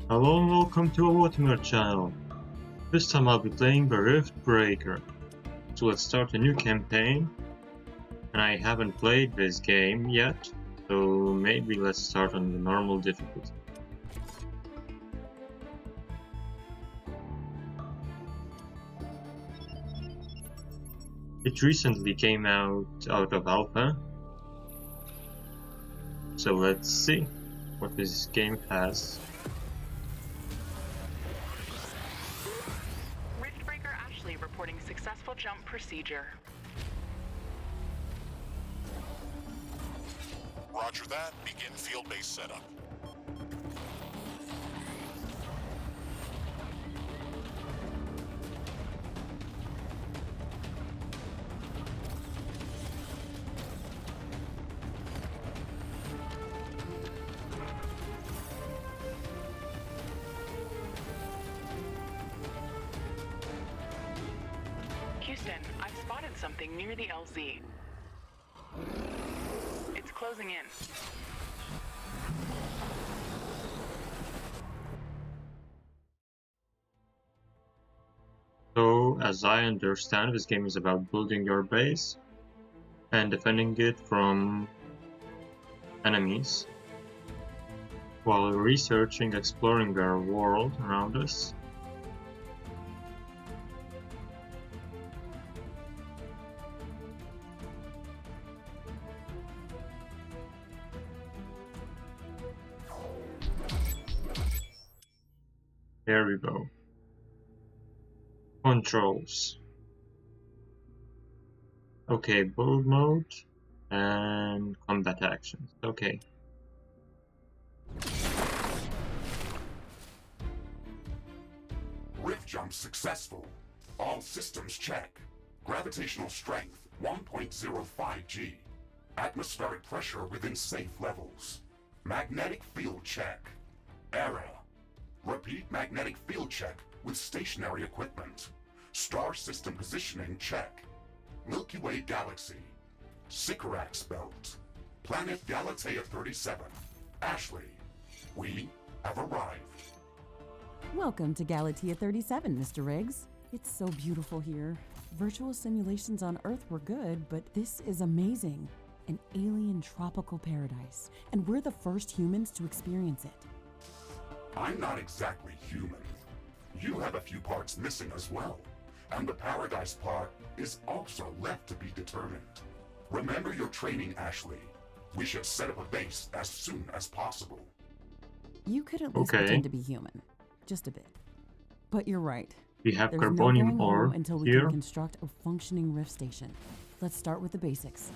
Hello and welcome to our Watermelon channel. This time I'll be playing the Riftbreaker. So let's start a new campaign. And I haven't played this game yet, so maybe let's start on the normal difficulty. It recently came out of alpha. So let's see what this game has. Riftbreaker Ashley reporting successful jump procedure. Roger that. Begin field-based setup. Houston, I've spotted something near the LZ. It's closing in. So, as I understand, this game is about building your base and defending it from enemies while researching, exploring our world around us. There we go. Controls. Okay, build mode and combat actions. Okay. Rift jump successful. All systems check. Gravitational strength 1.05 G. Atmospheric pressure within safe levels. Magnetic field check. Error. Repeat magnetic field check with stationary equipment. Star system positioning check. Milky Way galaxy. Sycorax belt. Planet Galatea 37. Ashley, we have arrived. Welcome to Galatea 37, Mr. Riggs. It's so beautiful here. Virtual simulations on Earth were good, but this is amazing. An alien tropical paradise, and we're the first humans to experience it. I'm not exactly human. You have a few parts missing as well. And the paradise part is also left to be determined. Remember your training, Ashley. We should set up a base as soon as possible. You could at least Okay. pretend to be human. Just a bit. But you're right. We have There's no carbonium going ore home until we here. can construct a functioning rift station. Let's start with the basics.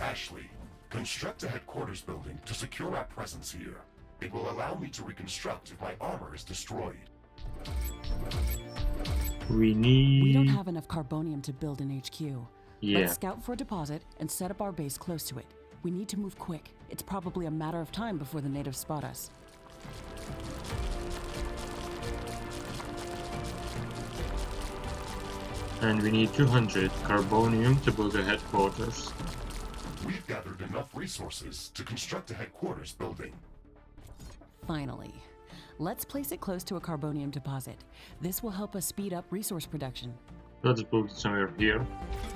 Ashley, construct a headquarters building to secure our presence here. It will allow me to reconstruct if my armor is destroyed. We need... We don't have enough carbonium to build an HQ. Yeah. Let's scout for a deposit and set up our base close to it. We need to move quick. It's probably a matter of time before the natives spot us. And we need 200 carbonium to build a headquarters. We've gathered enough resources to construct a headquarters building. Finally. Let's place it close to a carbonium deposit. This will help us speed up resource production. Let's build it somewhere here.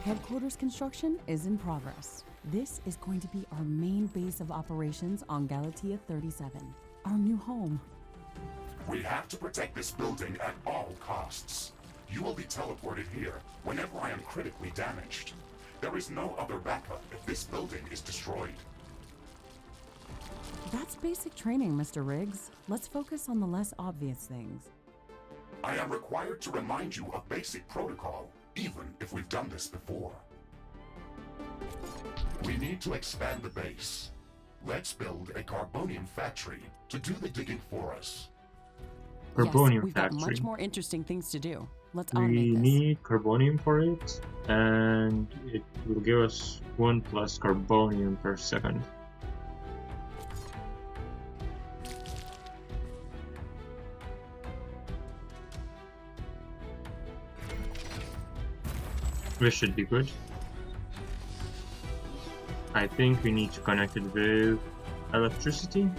Headquarters construction is in progress. This is going to be our main base of operations on Galatea 37, our new home. We have to protect this building at all costs. You will be teleported here whenever I am critically damaged. There is no other backup if this building is destroyed. That's basic training, Mr. Riggs. Let's focus on the less obvious things. I am required to remind you of basic protocol, even if we've done this before. We need to expand the base. Let's build a carbonium factory to do the digging for us. Carbonium yes, we've factory. got much more interesting things to do. Let's We automate this. need carbonium for it, and it will give us 1 plus carbonium per second. This should be good. I think we need to connect it with electricity.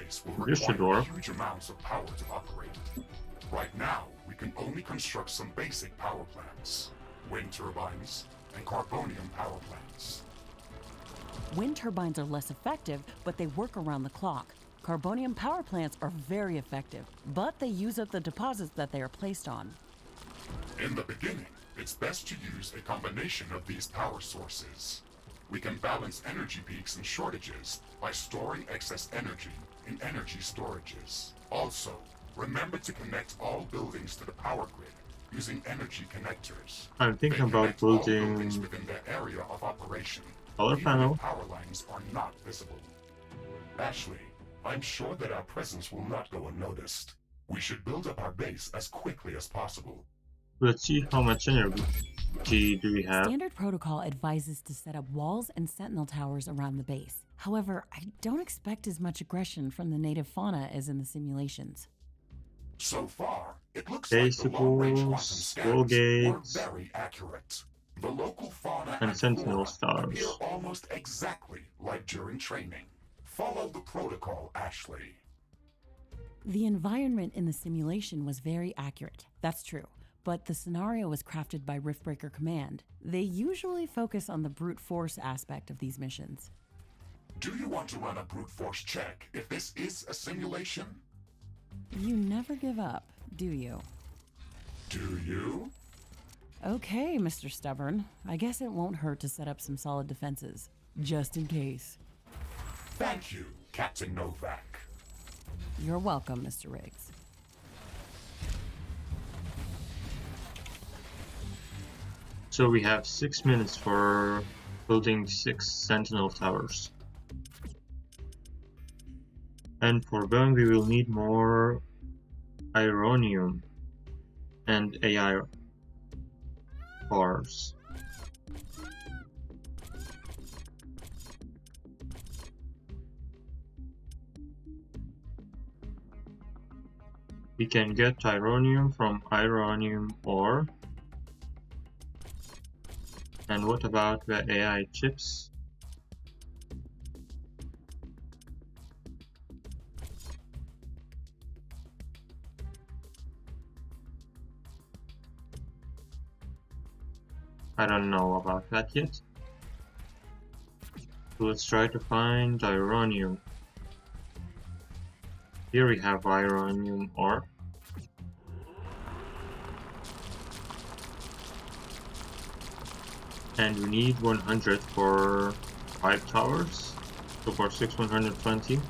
base will This should require work. huge amounts of power to operate. Right now, we can only construct some basic power plants, wind turbines, and carbonium power plants. Wind turbines are less effective, but they work around the clock. Carbonium power plants are very effective, but they use up the deposits that they are placed on. In the beginning, it's best to use a combination of these power sources. We can balance energy peaks and shortages by storing excess energy in energy storages. Also, remember to connect all buildings to the power grid using energy connectors. I'm thinking They about connect all buildings building within their area of operation, solar even panel. if power lines are not visible. Ashley, I'm sure that our presence will not go unnoticed. We should build up our base as quickly as possible. Let's see how much energy do we have. Standard protocol advises to set up walls and sentinel towers around the base. However, I don't expect as much aggression from the native fauna as in the simulations. So far, it looks like the long-range quantum Basicles, scans were gates, very accurate. The local fauna and sentinel flora appear stars. almost exactly like during training. Follow the protocol, Ashley. The environment in the simulation was very accurate, that's true, but the scenario was crafted by Riftbreaker Command. They usually focus on the brute force aspect of these missions. Do you want to run a brute force check if this is a simulation? You never give up, do you? Do you? Okay, Mr. Stubborn. I guess it won't hurt to set up some solid defenses, just in case. Thank you, Captain Novak. You're welcome, Mr. Riggs. So we have 6 minutes for building 6 sentinel towers. And for them we will need more ironium and AI cores. We can get ironium from ironium ore. And what about the AI chips? I don't know about that yet. So let's try to find ironium. Here we have ironium ore. And we need 100 for 5 towers. So for 6, 120.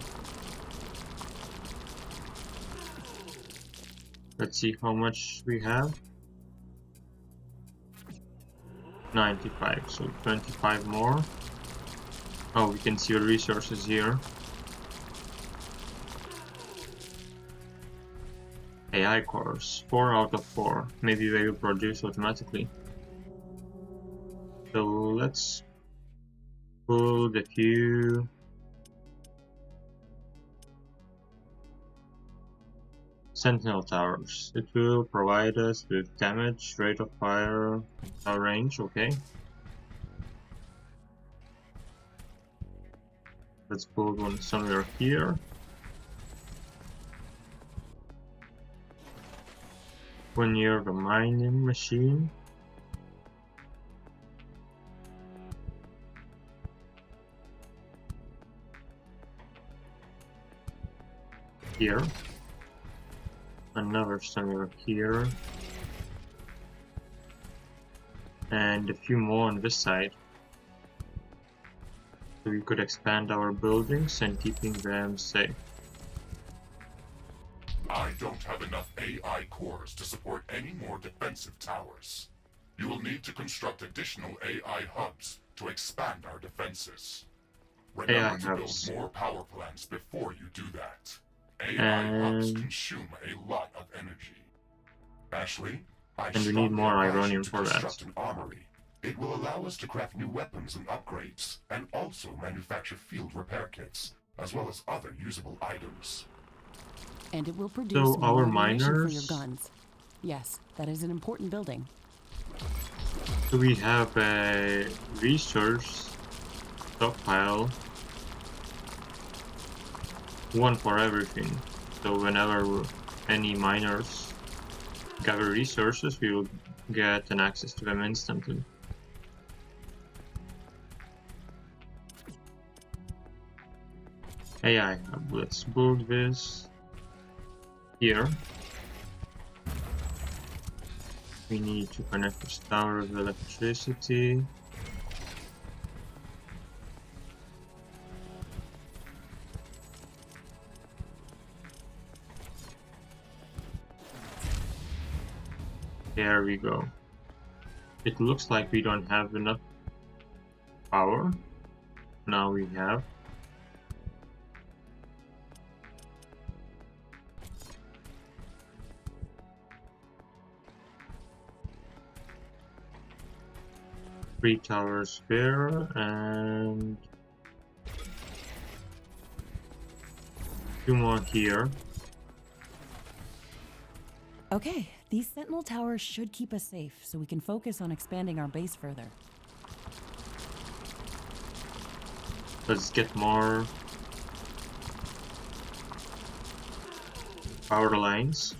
Let's see how much we have. 95, so 25 more. Oh, we can see the resources here. AI cores, 4 out of 4. Maybe they will produce automatically. So let's pull the few sentinel towers. It will provide us with damage, rate of fire, range, okay. Let's pull one somewhere here. One near the mining machine. Here. Another somewhere here. And a few more on this side. So we could expand our buildings and keeping them safe. I don't have enough AI cores to support any more defensive towers. You will need to construct additional AI hubs to expand our defenses. Remember to build more power plants before you do that. AI hubs consume a lot of energy. Ashley, and we need more ironium for that. Construct an armory. It will allow us to craft new weapons and upgrades, and also manufacture field repair kits, as well as other usable items. And it will produce So our more ammunition for your miners. guns. Yes, that is an important building. So we have a resource stockpile one for everything. So whenever any miners gather resources, we will get an access to them instantly. AI, let's build this here. We need to connect this tower with electricity. There we go. It looks like we don't have enough power. Now we have. Three towers there and 2 more here. Okay, these sentinel towers should keep us safe, so we can focus on expanding our base further. Let's get more power lines.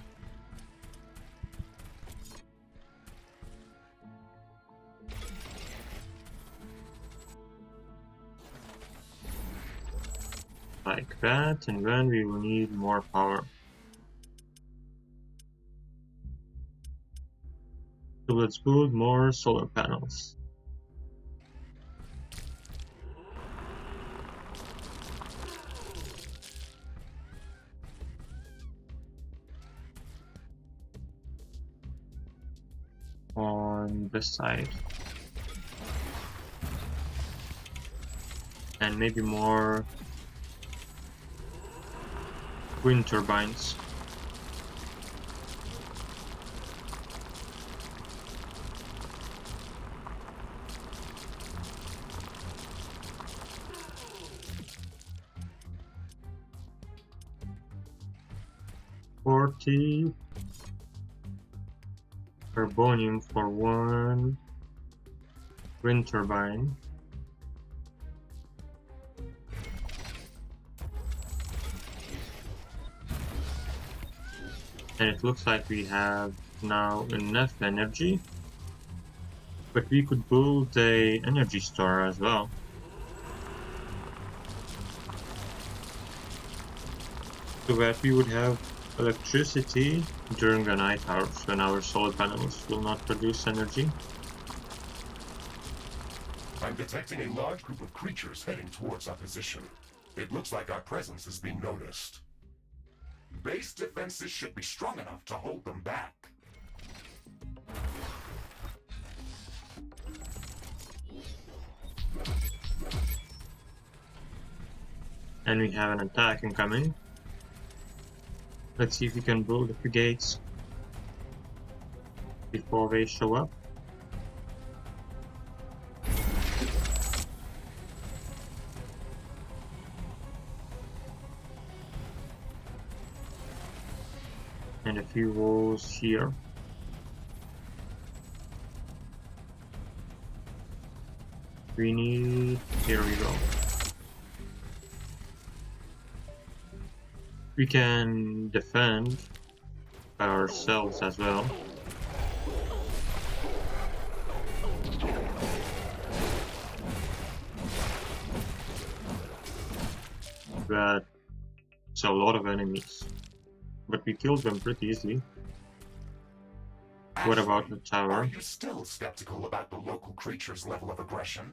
Like that, and then we will need more power. So let's build more solar panels. On this side. And maybe more wind turbines. $40 carbonium for 1 wind turbine. And it looks like we have now enough energy, but we could build a energy store as well. So that we would have electricity during the night hours when our solar panels will not produce energy. I'm detecting a large group of creatures heading towards our position. It looks like our presence is being noticed. Base defenses should be strong enough to hold them back. And we have an attack incoming. Let's see if we can build a few gates before they show up. And a few walls here. We need... here we go. We can defend ourselves as well. But it's a lot of enemies. But we killed them pretty easily. What about the tower? Are you still skeptical about the local creature's level of aggression?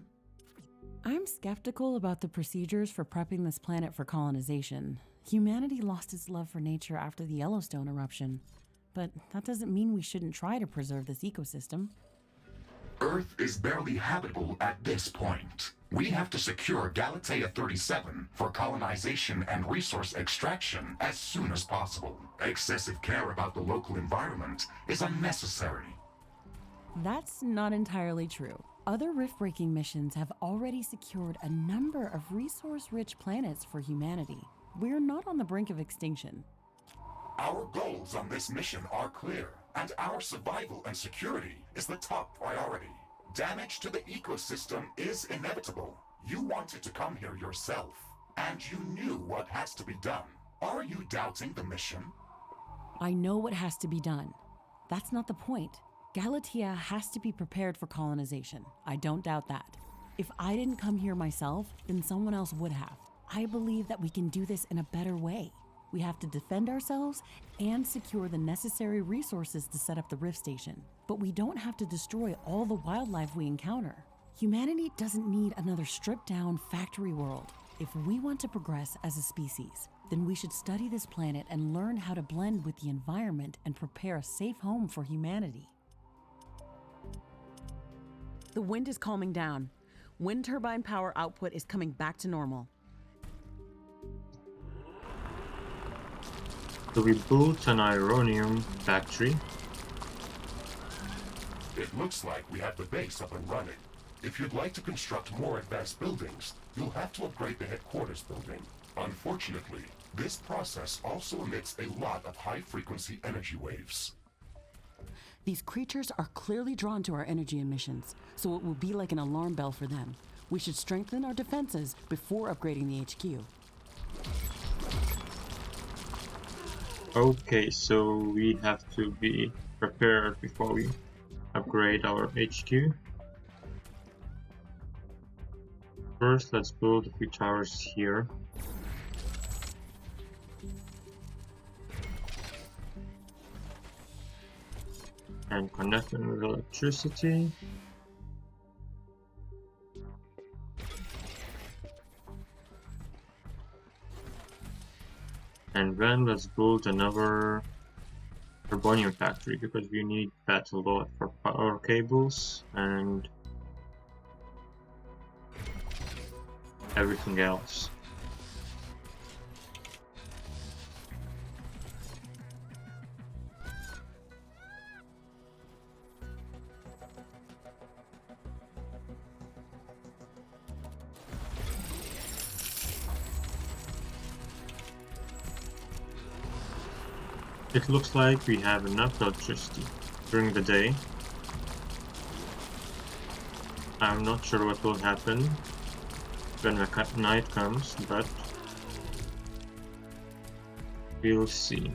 I'm skeptical about the procedures for prepping this planet for colonization. Humanity lost its love for nature after the Yellowstone eruption. But that doesn't mean we shouldn't try to preserve this ecosystem. Earth is barely habitable at this point. We have to secure Galatea 37 for colonization and resource extraction as soon as possible. Excessive care about the local environment is unnecessary. That's not entirely true. Other rift-breaking missions have already secured a number of resource-rich planets for humanity. We're not on the brink of extinction. Our goals on this mission are clear, and our survival and security is the top priority. Damage to the ecosystem is inevitable. You wanted to come here yourself. And you knew what has to be done. Are you doubting the mission? I know what has to be done. That's not the point. Galatea has to be prepared for colonization. I don't doubt that. If I didn't come here myself, then someone else would have. I believe that we can do this in a better way. We have to defend ourselves and secure the necessary resources to set up the Rift Station. But we don't have to destroy all the wildlife we encounter. Humanity doesn't need another stripped-down factory world. If we want to progress as a species, then we should study this planet and learn how to blend with the environment and prepare a safe home for humanity. The wind is calming down. Wind turbine power output is coming back to normal. So we built an ironium factory. It looks like we have the base up and running. If you'd like to construct more advanced buildings, you'll have to upgrade the headquarters building. Unfortunately, this process also emits a lot of high-frequency energy waves. These creatures are clearly drawn to our energy emissions, so it will be like an alarm bell for them. We should strengthen our defenses before upgrading the HQ. Okay, so we have to be prepared before we upgrade our HQ. First, let's build a few towers here. And connect them with electricity. And then let's build another carbonium factory because we need that a lot for power cables and everything else. It looks like we have enough electricity during the day. I'm not sure what will happen when the night comes, but we'll see.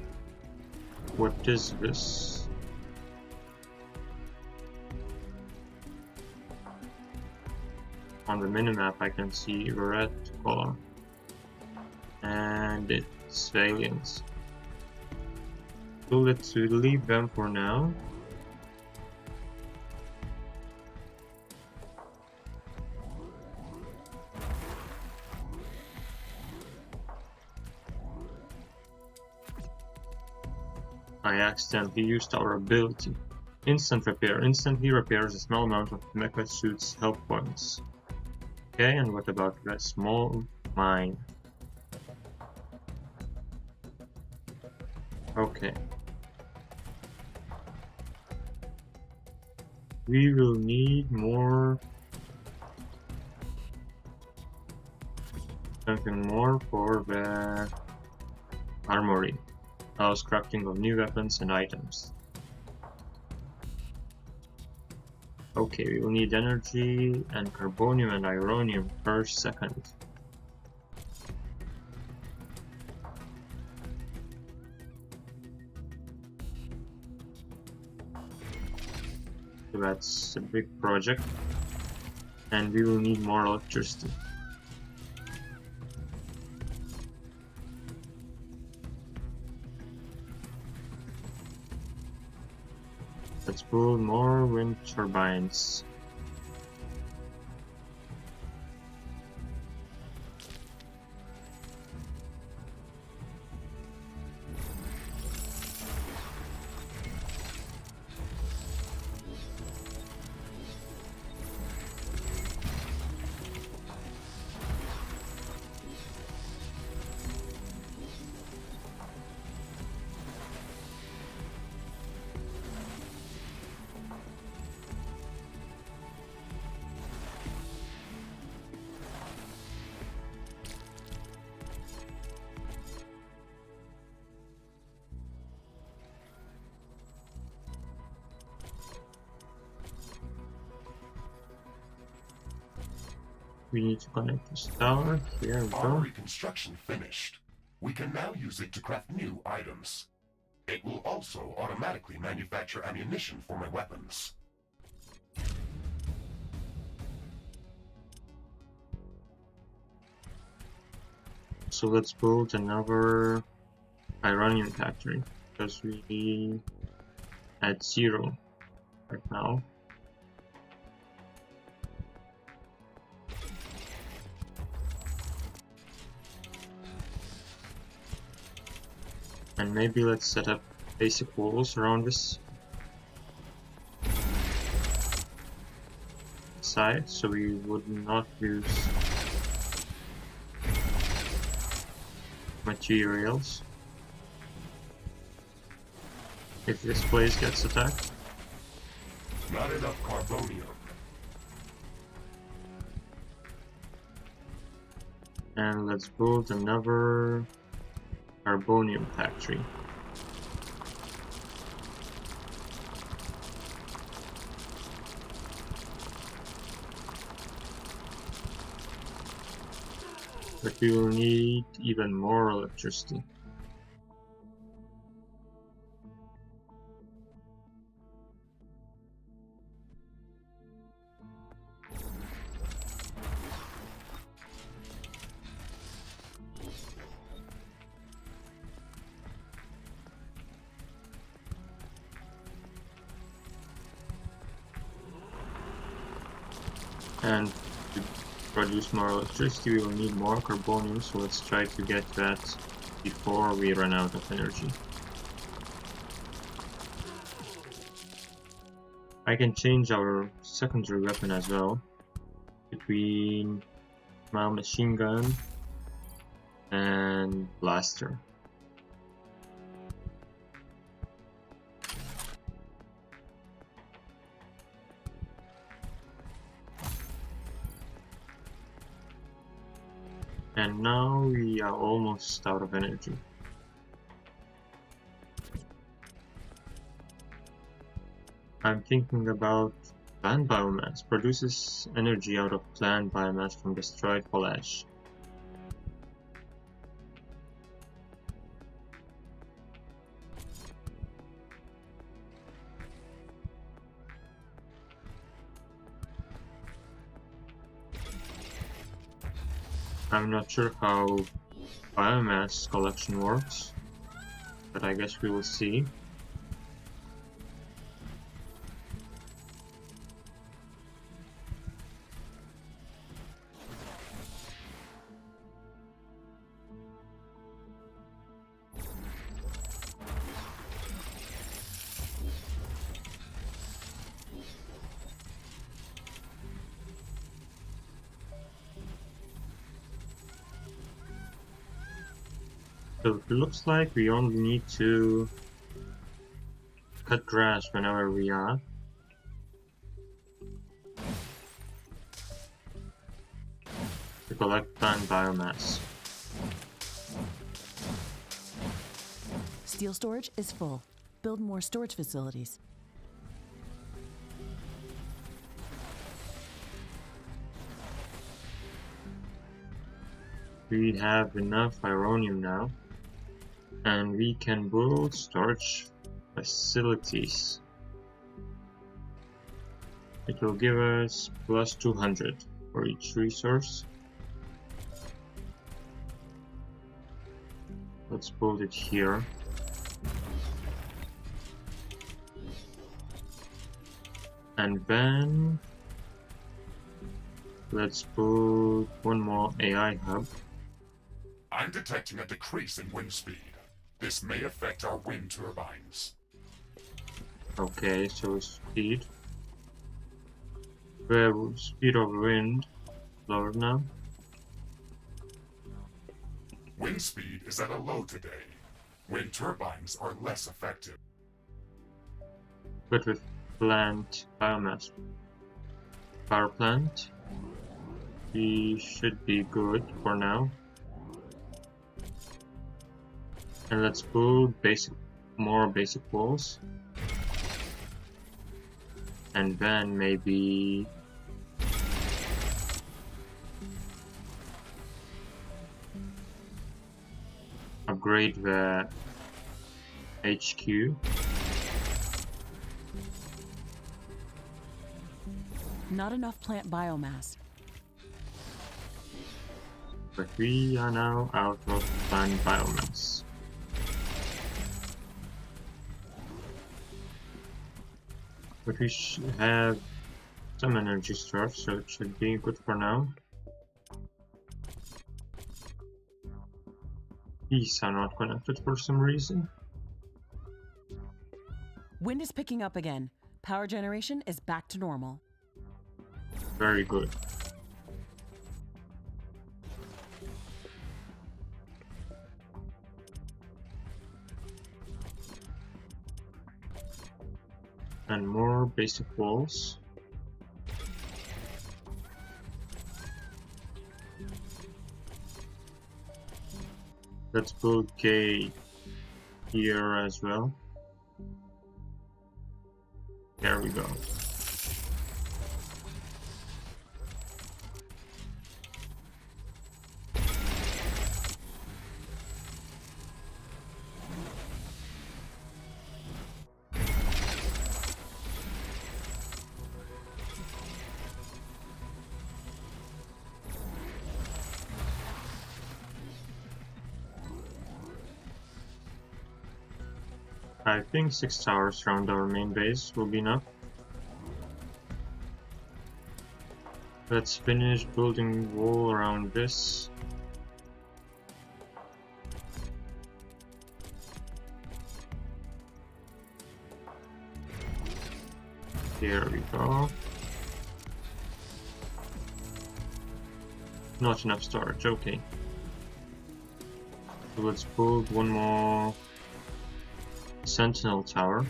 What is this? On the minimap I can see a red column. And it's aliens. So let's leave them for now. I accidentally used our ability. Instant repair. Instantly repairs a small amount of mecha suit's health points. Okay, and what about the small mine? Okay. We will need more. Something more for the armory. Allows crafting of new weapons and items. Okay, we will need energy and carbonium and ironium per second. So that's a big project, and we will need more electricity. Let's build more wind turbines. we need to connect this tower. Here we go. Armory construction finished. We can now use it to craft new items. It will also automatically manufacture ammunition for my weapons. So let's build another ironium factory, because we at 0 right now. And maybe let's set up basic walls around this side, so we would not lose materials if this place gets attacked. Not enough carbonium. And let's build another carbonium factory. But we will need even more electricity. And to produce more electricity, we will need more carbonium, so let's try to get that before we run out of energy. I can change our secondary weapon as well, between my machine gun and blaster. And now we are almost out of energy. I'm thinking about plant biomass. Produces energy out of plant biomass from destroyed foliage. I'm not sure how biomass collection works, but I guess we will see. So it looks like we only need to cut grass whenever we are. To collect plant biomass. Steel storage is full. Build more storage facilities. We have enough ironium now, and we can build storage facilities. It will give us plus 200 for each resource. Let's build it here. And then let's build one more AI hub. I'm detecting a decrease in wind speed. This may affect our wind turbines. Okay, so speed. Well, speed of wind lower now. Wind speed is at a low today. Wind turbines are less effective. But with plant biomass power plant, we should be good for now. And let's build more basic walls, and then maybe upgrade the HQ. Not enough plant biomass. But we are now out of plant biomass. But we have some energy stores, so it should be good for now. These are not connected for some reason. Wind is picking up again. Power generation is back to normal. Very good. And more basic walls. Let's build gate here as well. There we go. I think 6 towers around our main base will be enough. Let's finish building wall around this. Here we go. Not enough storage, okay. So let's build one more sentinel tower.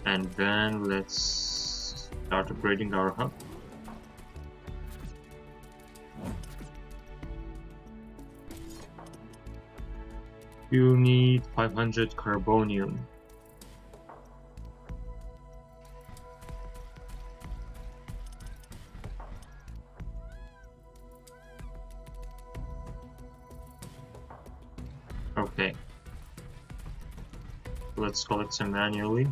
And then let's start upgrading our hub. You need 500 carbonium. Okay. Let's collect some manually.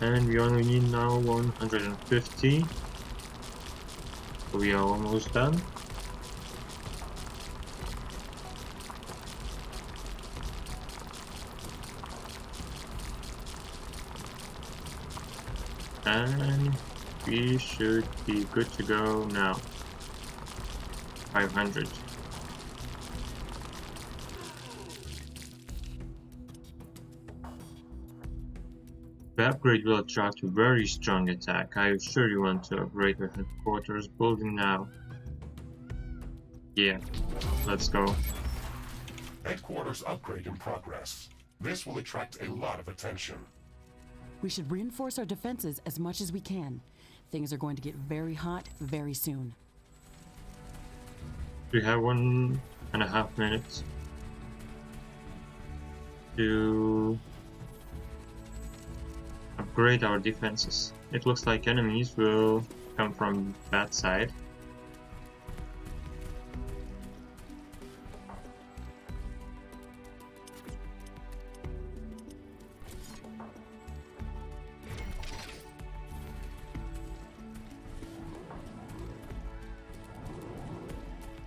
And we only need now 150. So we are almost done. And we should be good to go now. 500. The upgrade will attract a very strong attack. I assure you want to upgrade the headquarters building now. Yeah, let's go. Headquarters upgrade in progress. This will attract a lot of attention. We should reinforce our defenses as much as we can. Things are going to get very hot very soon. We have 1.5 minutes to upgrade our defenses. It looks like enemies will come from that side.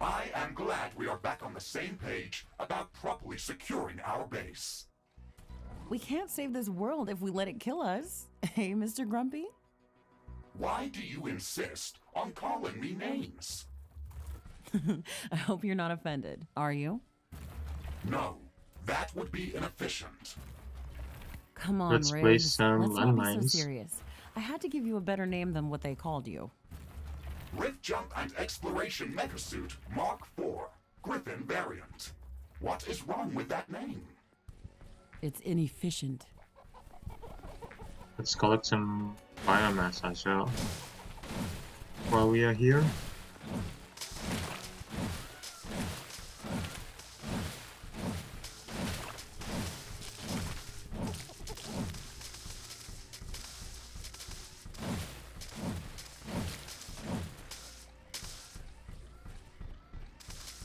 I am glad we are back on the same page about properly securing our base. We can't save this world if we let it kill us. Hey, Mr. Grumpy? Why do you insist on calling me names? I hope you're not offended. Are you? No, that would be inefficient. Come on, Let's Riggs. place some Let's not be so landmines. serious. I had to give you a better name than what they called you. Rift Jump and Exploration Megasuit Mark IV, Griffin variant. What is wrong with that name? It's inefficient. Let's collect some biomass as well. While we are here.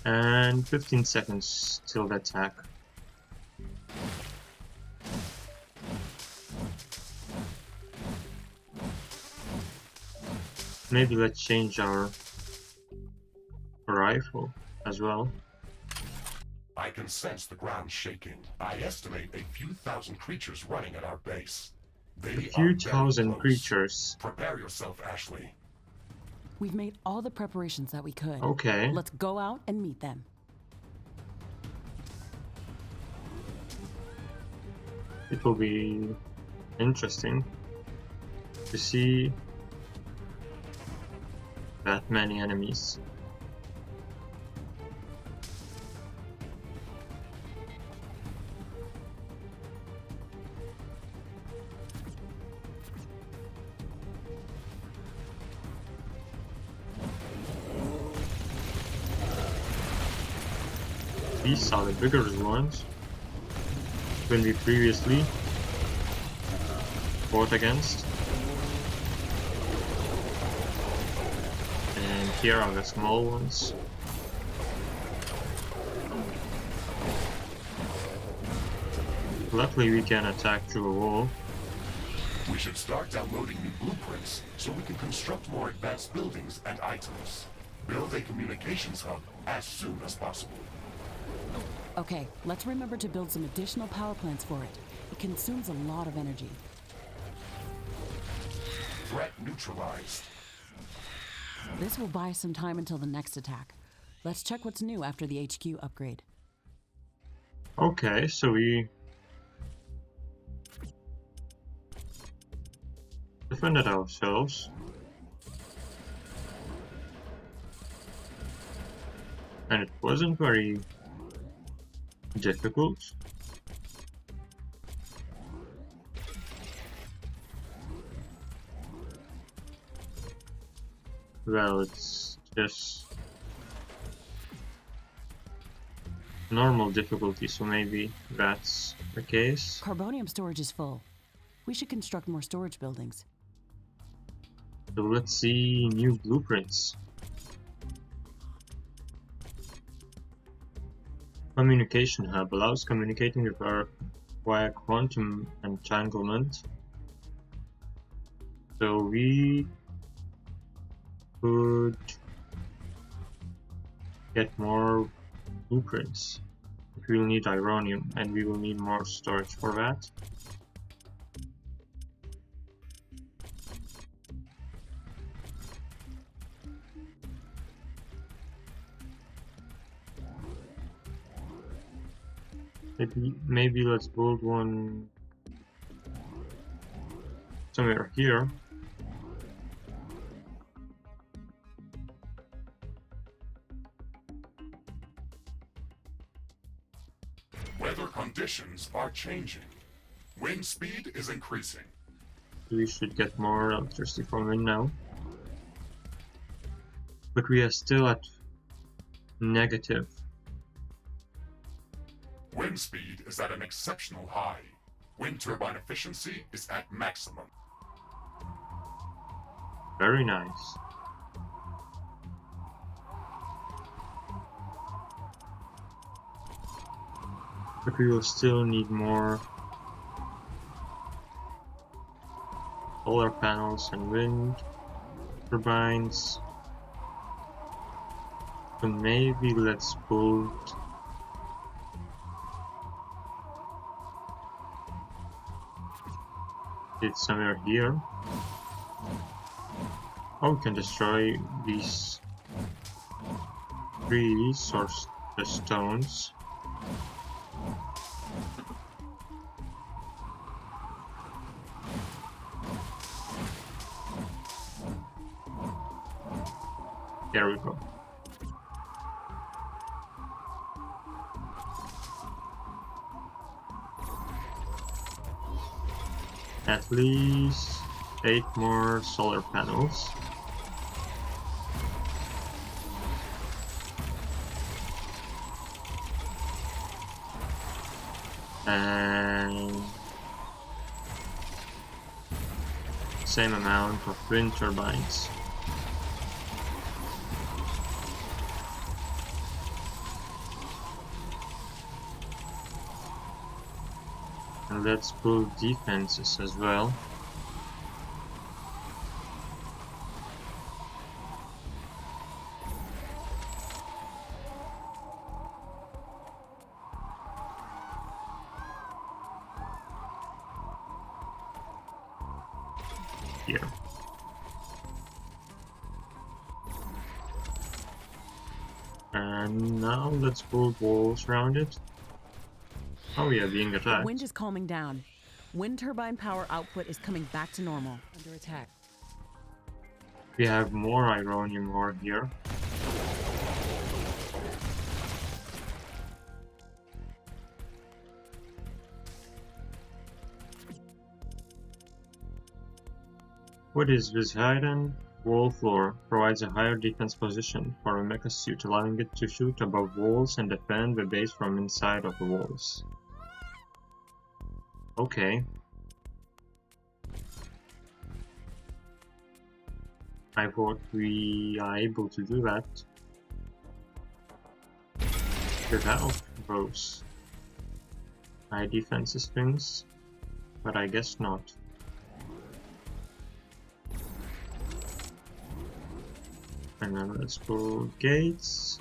And 15 seconds till the attack. Maybe let's change our rifle as well. I can sense the ground shaking. I estimate a few thousand creatures running at our base. They A are few very thousand close. creatures. Prepare yourself, Ashley. We've made all the preparations that we could. Okay. Let's go out and meet them. It will be interesting to see that many enemies. These are the bigger ones when we previously fought against. And here are the small ones. Luckily we can attack through a wall. We should start downloading new blueprints so we can construct more advanced buildings and items. Build a communications hub as soon as possible. Okay, let's remember to build some additional power plants for it. It consumes a lot of energy. Threat neutralized. This will buy us some time until the next attack. Let's check what's new after the HQ upgrade. Okay, so we defended ourselves. And it wasn't very difficult. Well, it's just normal difficulty, so maybe that's the case. Carbonium storage is full. We should construct more storage buildings. So let's see new blueprints. Communication hub allows communicating with Earth via quantum entanglement. So we could get more blueprints. We will need ironium and we will need more storage for that. Maybe let's build one somewhere here. Weather conditions are changing. Wind speed is increasing. We should get more electricity from wind now. But we are still at negative. Wind speed is at an exceptional high. Wind turbine efficiency is at maximum. Very nice. But we will still need more solar panels and wind turbines. So maybe let's build it somewhere here. Oh, we can destroy these trees or the stones. There we go. At least 8 more solar panels. And same amount of wind turbines. And let's build defenses as well. Here. And now let's build walls around it. Oh yeah, being The attacked. wind is calming down. Wind turbine power output is coming back to normal. Under attack. We have more ironium ore here. What is this hidden wall floor? Provides a higher defense position for a mecha suit, allowing it to shoot above walls and defend the base from inside of the walls. Okay. I thought we are able to do that without those high defense things, but I guess not. And then let's build gates.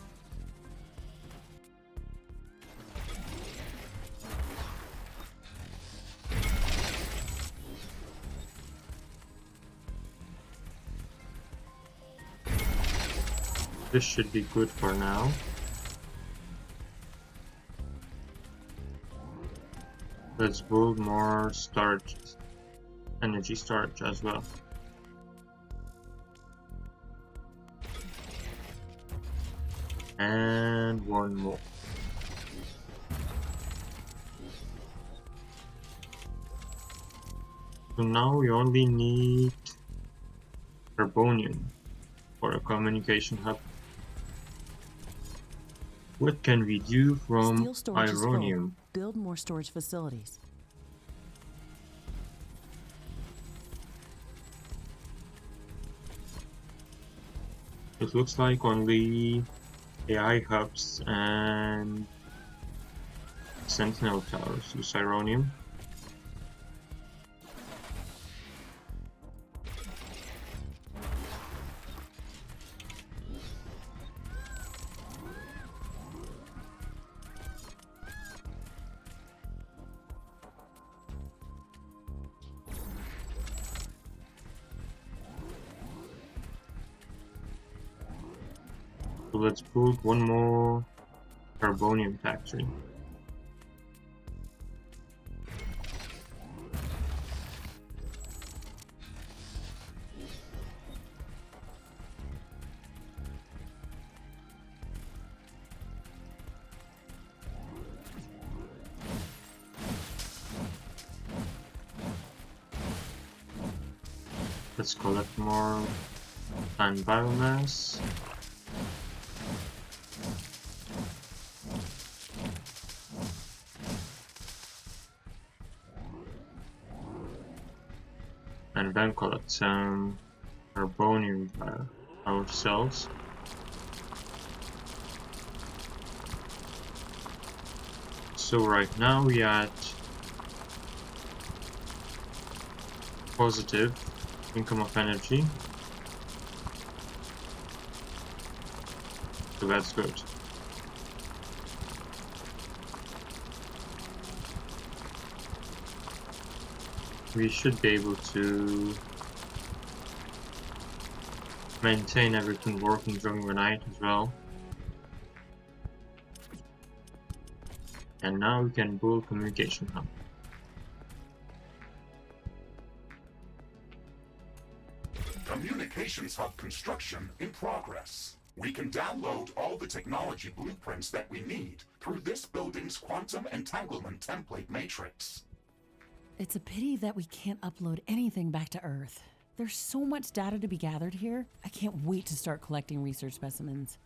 This should be good for now. Let's build more storage, energy storage as well. And one more. So now we only need carbonium for a communication hub. What can we do from Steel storage is full. ironium? Build more storage facilities. It looks like only AI hubs and sentinel towers use ironium. So let's build one more carbonium factory. Let's collect more plant biomass. And then collect some carbonium by ourselves. So right now we are at positive income of energy. So that's good. We should be able to maintain everything working during the night as well. And now we can build communication hub. Communications hub construction in progress. We can download all the technology blueprints that we need through this building's quantum entanglement template matrix. It's a pity that we can't upload anything back to Earth. There's so much data to be gathered here. I can't wait to start collecting research specimens.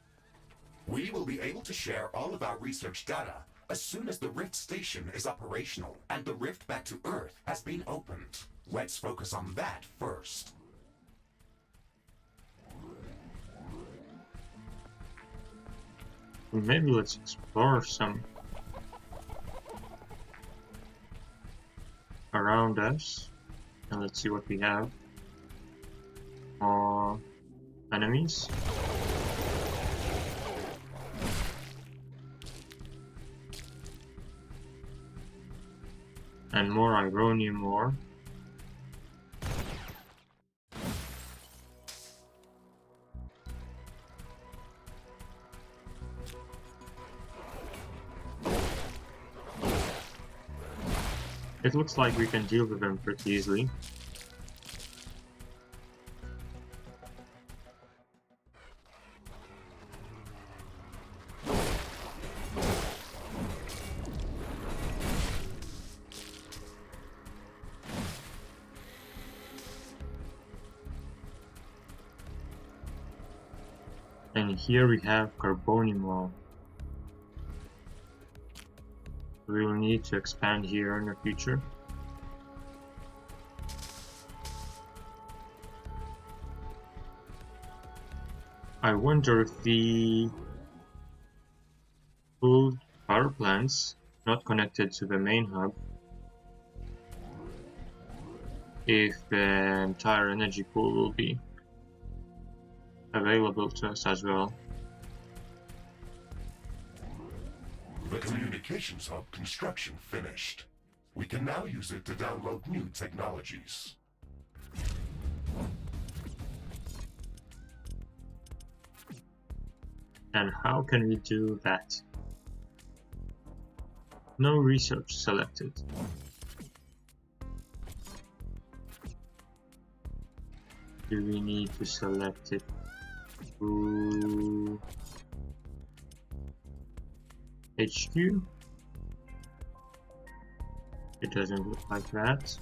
We will be able to share all of our research data as soon as the Rift Station is operational and the rift back to Earth has been opened. Let's focus on that first. Maybe let's explore some around us. And let's see what we have. More enemies. And more ironium ore. It looks like we can deal with them pretty easily. And here we have carbonium ore. We will need to expand here in the future. I wonder if the full power plants not connected to the main hub, if the entire energy pool will be available to us as well. The communications hub construction finished. We can now use it to download new technologies. And how can we do that? No research selected. Do we need to select it through HQ? It doesn't look like that.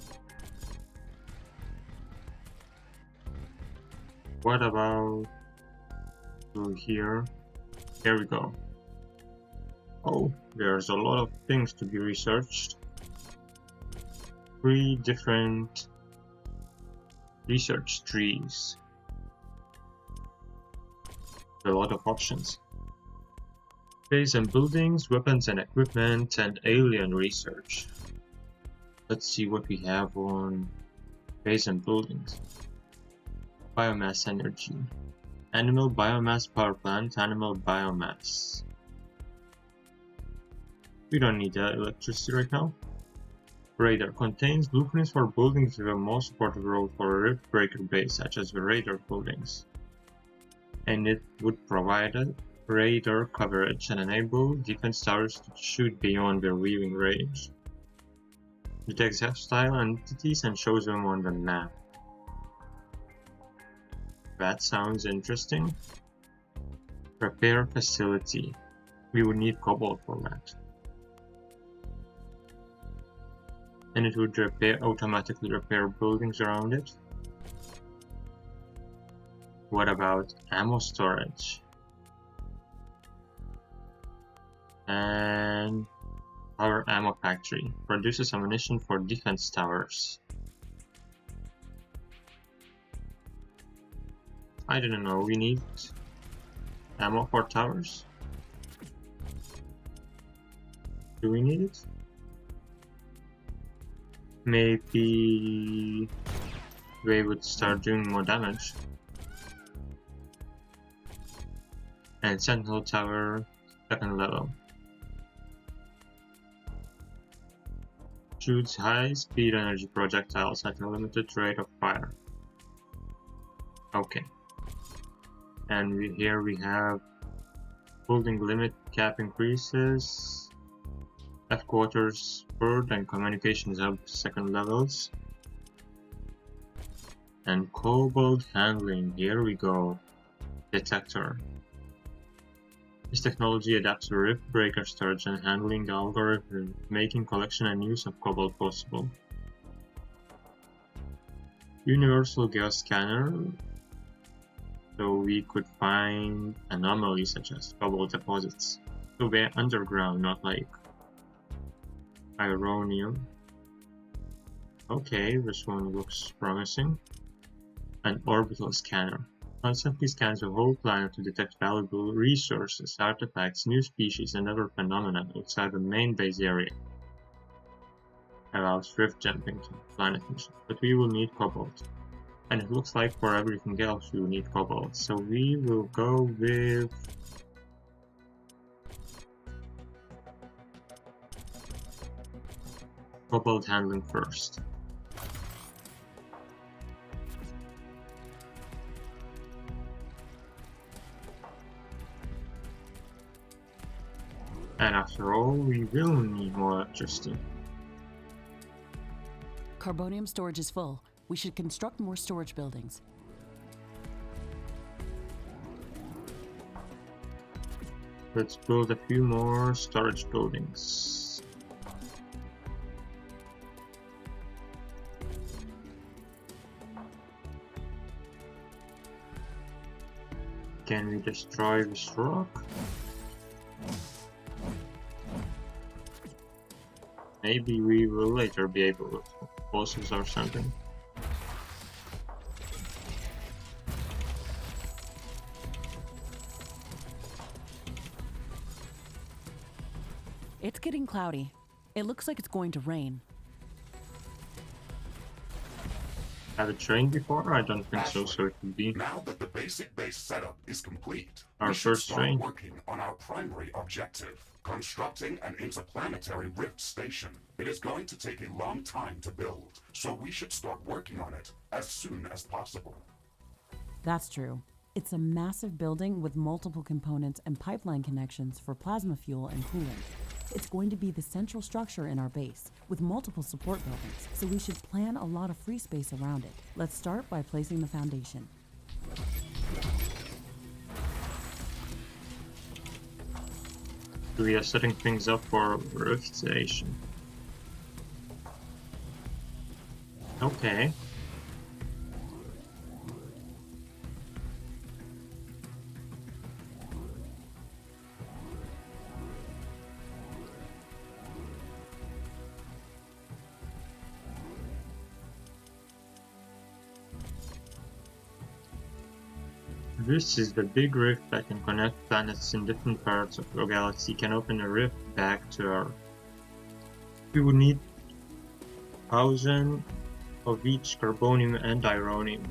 What about through here? Here we go. Oh, there's a lot of things to be researched. 3 different research trees. A lot of options. Base and buildings, weapons and equipment, and alien research. Let's see what we have on base and buildings. Biomass energy. Animal biomass power plant, animal biomass. We don't need electricity right now. Radar contains blueprints for buildings with a most supportive role for a Riftbreaker base, such as the radar buildings. And it would provide a radar coverage and enable defense towers to shoot beyond their viewing range. Detects hostile entities and shows them on the map. That sounds interesting. Repair facility. We would need cobalt for that. And it would automatically repair buildings around it. What about ammo storage? And our ammo factory produces ammunition for defense towers. I don't know, we need ammo for towers? Do we need it? Maybe they would start doing more damage. And Sentinel Tower, 2nd level. Shoots high-speed energy projectiles at a limited rate of fire. Okay. And here we have building limit cap increases, headquarters, bird and communications hub 2nd levels, and cobalt handling. Here we go. Detector. This technology adapts to Riftbreaker storage and handling algorithm, making collection and use of cobalt possible. Universal gas scanner, so we could find anomalies such as cobalt deposits. So they're underground, not like ironium. Okay, this one looks promising. An orbital scanner. Constantly scans the whole planet to detect valuable resources, artifacts, new species, and other phenomena outside the main base area. allows rift jumping to planet mission, but we will need cobalt. And it looks like for everything else we will need cobalt, so we will go with cobalt handling first. And after all, we will need more electricity. Carbonium storage is full. We should construct more storage buildings. Let's build a few more storage buildings. Can we destroy this rock? Maybe we will later be able to fossils or something. It's getting cloudy. It looks like it's going to rain. Have it rained before? I don't think so, so it will be Now that the basic base setup is complete, our we should first start rain. working on our primary objective, constructing an interplanetary rift station. It is going to take a long time to build, so we should start working on it as soon as possible. That's true. It's a massive building with multiple components and pipeline connections for plasma fuel and cooling. It's going to be the central structure in our base, with multiple support buildings, so we should plan a lot of free space around it. Let's start by placing the foundation. We are setting things up for rift station. Okay. This is the big rift that can connect planets in different parts of our galaxy, can open a rift back to Earth. We would need 1,000 of each carbonium and ironium.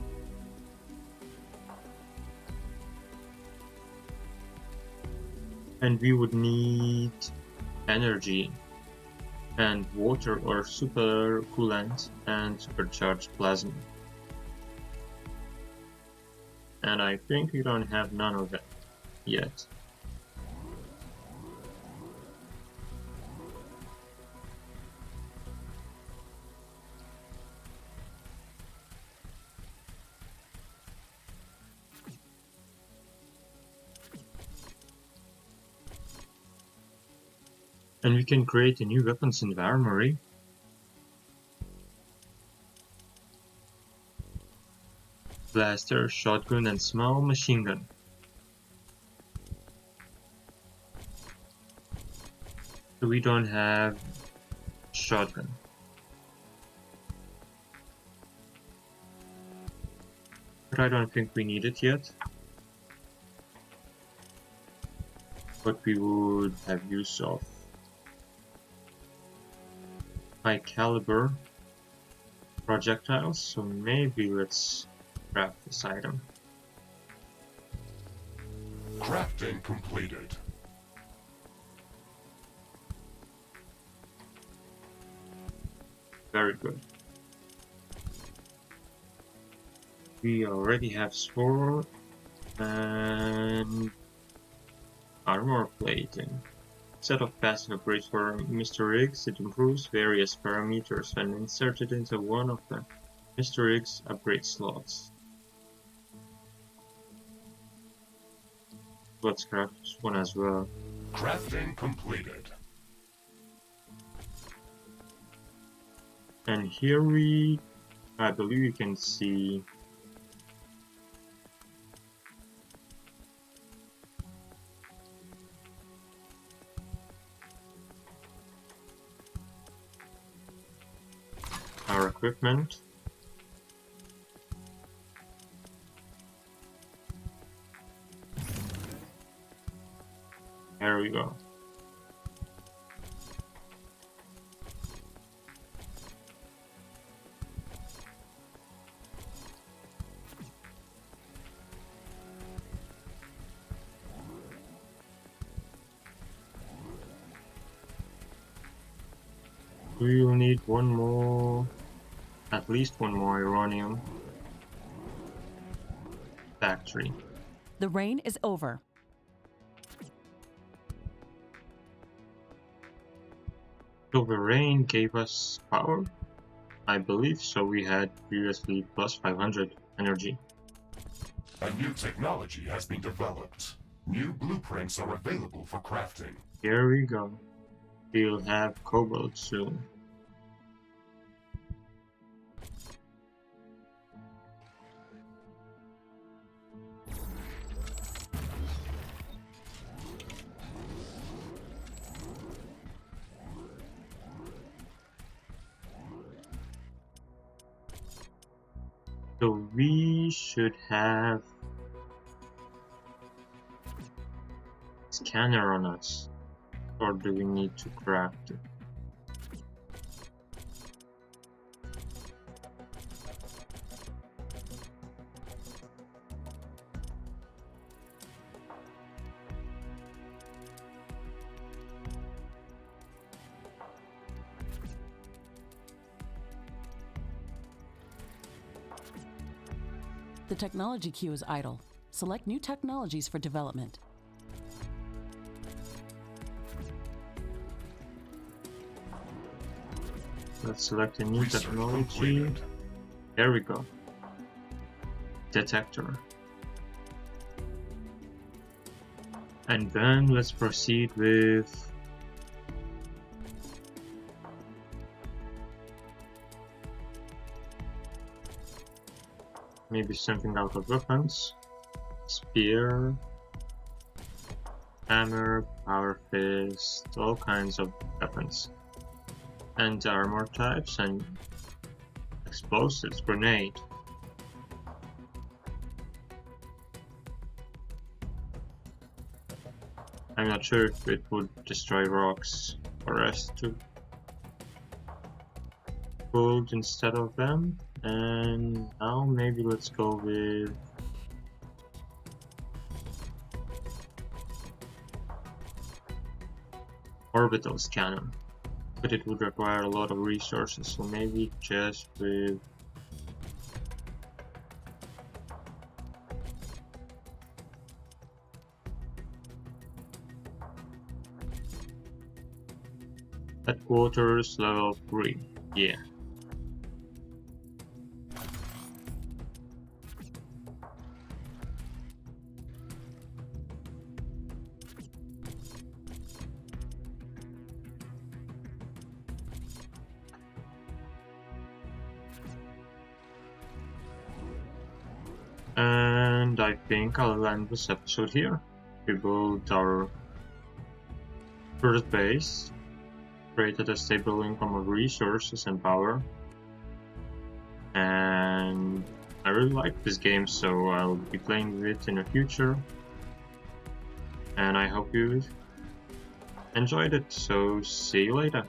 And we would need energy and water or super coolant and supercharged plasma. And I think we don't have none of that yet. And we can create a new weapons in the armory. Blaster, shotgun, and small machine gun. So we don't have shotgun. But I don't think we need it yet. But we would have use of high caliber projectiles, so maybe let's craft this item. Crafting completed. Very good. We already have sword and armor plating. Set of passive upgrades for Mr. Riggs. It improves various parameters when inserted into one of the Mr. Riggs upgrade slots. Let's craft one as well. Crafting completed. And here I believe you can see our equipment. There we go. We'll need one more, at least one more uranium factory. The rain is over. So the rain gave us power? I believe so. We had previously plus 500 energy. A new technology has been developed. New blueprints are available for crafting. Here we go. We'll have cobalt soon. So we should have scanner on us, or do we need to craft it? The technology queue is idle. Select new technologies for development. Let's select a new Research technology. completed. There we go. Detector. And then let's proceed with maybe something out of weapons. Spear, hammer, power fist, all kinds of weapons. And armor types and explosives, grenade. I'm not sure if it would destroy rocks for us to build instead of them. And now maybe let's go with orbital scanner, but it would require a lot of resources, so maybe just with headquarters level 3, yeah. And I think I'll end this episode here. We built our first base, created a stable income of resources and power, and I really like this game, so I'll be playing with it in the future, and I hope you enjoyed it, so see you later.